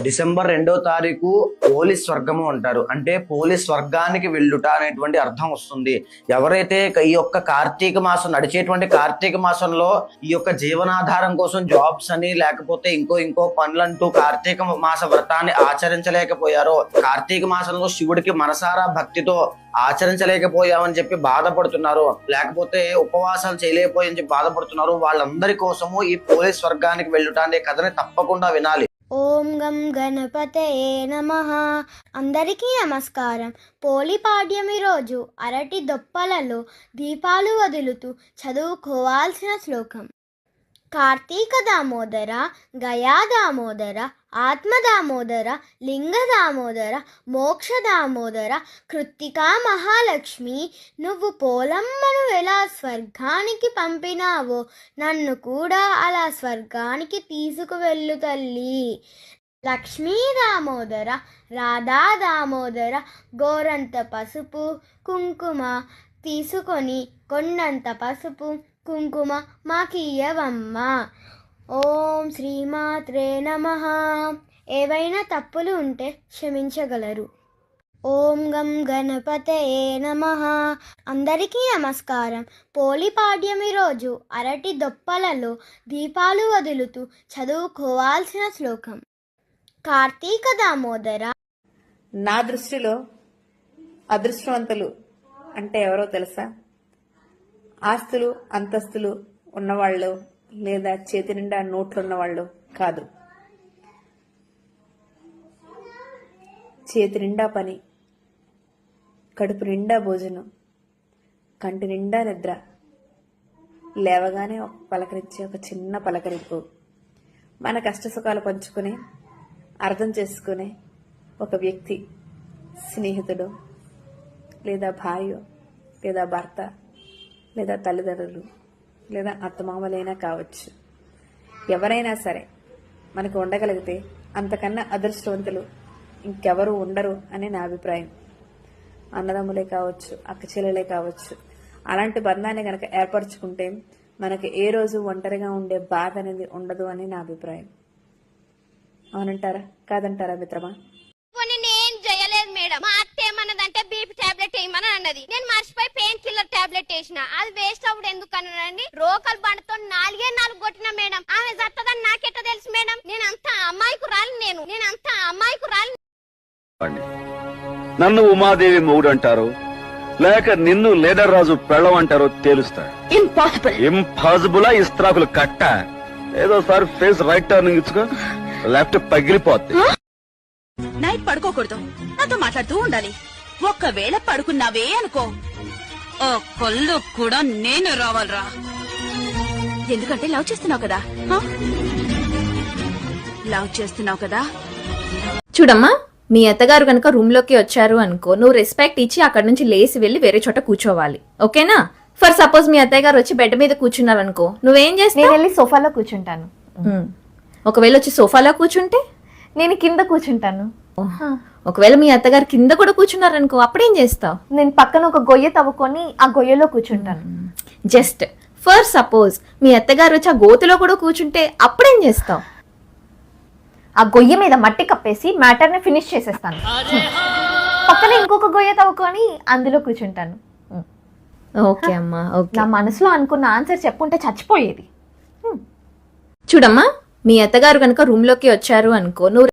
December 2వ తారీఖు police స్వర్గము అంటారు. అంటే పోలీస్ స్వర్గానికి వెళ్ళుట అనేటువంటి అర్థం వస్తుంది. ఎవరైతే ఈ యొక్క కార్తీక మాసం నడిచేటువంటి కార్తీక మాసంలో ఈ యొక్క జీవనాధారం కోసం జాబ్స్ అని లేకపోతే ఇంకో పనులంటూ కార్తీక మాస వ్రతాన్ని ఆచరించలేకపోయారో, కార్తీక మాసంలో శివుడికి మనసారా భక్తితో ఆచరించలేకపోయామని చెప్పి బాధపడుతున్నారు, లేకపోతే ఉపవాసాలు చేయలేకపోయని చెప్పి బాధపడుతున్నారు, వాళ్ళందరి కోసము ఈ పోలీస్ స్వర్గానికి వెళ్ళుట అనే కథని తప్పకుండా వినాలి. ఓం గం గణపతయే నమః. అందరికీ నమస్కారం. పోలిపాడ్యమి రోజు అరటి దొప్పలలో దీపాలు వదులుతూ చదువుకోవాల్సిన శ్లోకం. కార్తీక దామోదర, గయా దామోదర, ఆత్మ దామోదర, లింగ దామోదర, మోక్ష దామోదర, కృత్తికా మహాలక్ష్మి, నువ్వు పోలమ్మను ఎలా స్వర్గానికి పంపినావో నన్ను కూడా అలా స్వర్గానికి తీసుకువెళ్ళు తల్లి. లక్ష్మీ దామోదర, రాధా దామోదర, గోరంత పసుపు కుంకుమ తీసుకొని కొండంత పసుపు కుంకుమ మాకియ్యవమ్మ. ఓం శ్రీమాత్రే నమః. ఏవైనా తప్పులు ఉంటే క్షమించగలరు. ఓం గం గణపతయే నమః. అందరికీ నమస్కారం. పోలిపాడ్యమి రోజు అరటి దొప్పలలో దీపాలు వదులుతూ చదువుకోవాల్సిన శ్లోకం. కార్తీక దామోదర. నా దృష్టిలో అదృష్టవంతులు అంటే ఎవరో తెలుసా? ఆస్తులు అంతస్తులు ఉన్నవాళ్ళు లేదా చేతి నిండా నోట్లున్నవాళ్ళు కాదు. చేతి నిండా పని, కడుపు నిండా భోజనం, కంటి నిండా నిద్ర, లేవగానే ఒక పలకరించే ఒక చిన్న పలకరింపు, మన కష్టసుఖాలు పంచుకునే అర్థం చేసుకునే ఒక వ్యక్తి, స్నేహితుడు లేదా భార్య లేదా భర్త లేదా తల్లిదండ్రులు లేదా అత్తమామలైనా కావచ్చు. ఎవరైనా సరే మనకు ఉండగలిగితే అంతకన్నా అదృష్టవంతులు ఇంకెవరు ఉండరు అని నా అభిప్రాయం. అన్నదమ్ములే కావచ్చు, అక్క చెల్లెలే కావచ్చు, అలాంటి బంధాన్ని కనుక ఏర్పరచుకుంటే మనకి ఏ రోజు ఒంటరిగా ఉండే బాధ అనేది ఉండదు అని నా అభిప్రాయం. అవునంటారా కాదంటారా మిత్రమా? నేను చేయలేదు మేడం. మా అత్త ఏమన్నదంటే బీపీ టాబ్లెట్ వేయమని అన్నది. నేను మర్చిపోయి పెయిన్ కిల్లర్ టాబ్లెట్ వేసిన. అది వేస్ట్ అవ్వడు ఎందుకు అన్నదండి. రోకల్ బండతో 4 కొట్టిన మేడం. ఆమె జత్తదని నాకెట్ట తెలుసు మేడం? నేనంత అమ్మాయికురాలి. నేనంత అమ్మాయికురాలి. నన్ను ఉమాదేవి మొగుడు అంటారు, లేక నిన్ను లేడర్ రాజు పెళ్ళం అంటారో తేలుస్తా. ఇంపాసిబుల్ ఇస్త్రాకులు కట్ట. ఏదోసారి ఫేస్ రైట్ టర్నింగ్ ఇచ్చుకో, లెఫ్ట్ పగిలిపోద్ది. నైట్ పడుకోకూడదు, నాతో మాట్లాడుతూ ఉండాలి. ఒక్కవేళ పడుకున్నావే అనుకో, ఓ కొల్లు కూడా నేను రావాలరా. ఎందుకంటే లవ్ చేస్తున్నావు కదా. లవ్ చేస్తున్నావు కదా. చూడమ్మా, మీ అత్తగారు కనుక రూమ్ లోకి వచ్చారు అనుకో, నువ్వు రెస్పెక్ట్ ఇచ్చి అక్కడ నుంచి లేసి వెళ్లి వేరే చోట కూర్చోవాలి. ఓకేనా? ఫర్ సపోజ్ మీ అత్తయ్య గారు వచ్చి బెడ్ మీద కూర్చున్నారు అనుకో, నువ్వేం చేస్తావు? నేను వెళ్ళి సోఫాలో కూర్చుంటాను. ఒకవేళ వచ్చి సోఫాలో కూర్చుంటే నేను కింద కూర్చుంటాను. ఒకవేళ మీ అత్తగారు కింద కూడా కూర్చున్నారనుకో, అప్పుడేం చేస్తావు? నేను పక్కన ఒక గొయ్య తవ్వుకొని ఆ గొయ్యలో కూర్చుంటాను. జస్ట్ ఫర్ సపోజ్ మీ అత్తగారు వచ్చి ఆ గోతులో కూడా కూర్చుంటే అప్పుడేం చేస్తావు? ఆ గొయ్య మీద మట్టి కప్పేసి మ్యాటర్ ని ఫినిష్ చేసేస్తాను. పక్కన ఇంకొక గొయ్య తవ్వుకొని అందులో కూర్చుంటాను. ఓకే అమ్మా, ఓకే. నా మనసులో అనుకున్న ఆన్సర్ చెప్పుంటే చచ్చిపోయేది. చూడమ్మా, మీ అత్తగారు కనుక రూమ్ లోకి వచ్చారు అనుకో, నువ్వు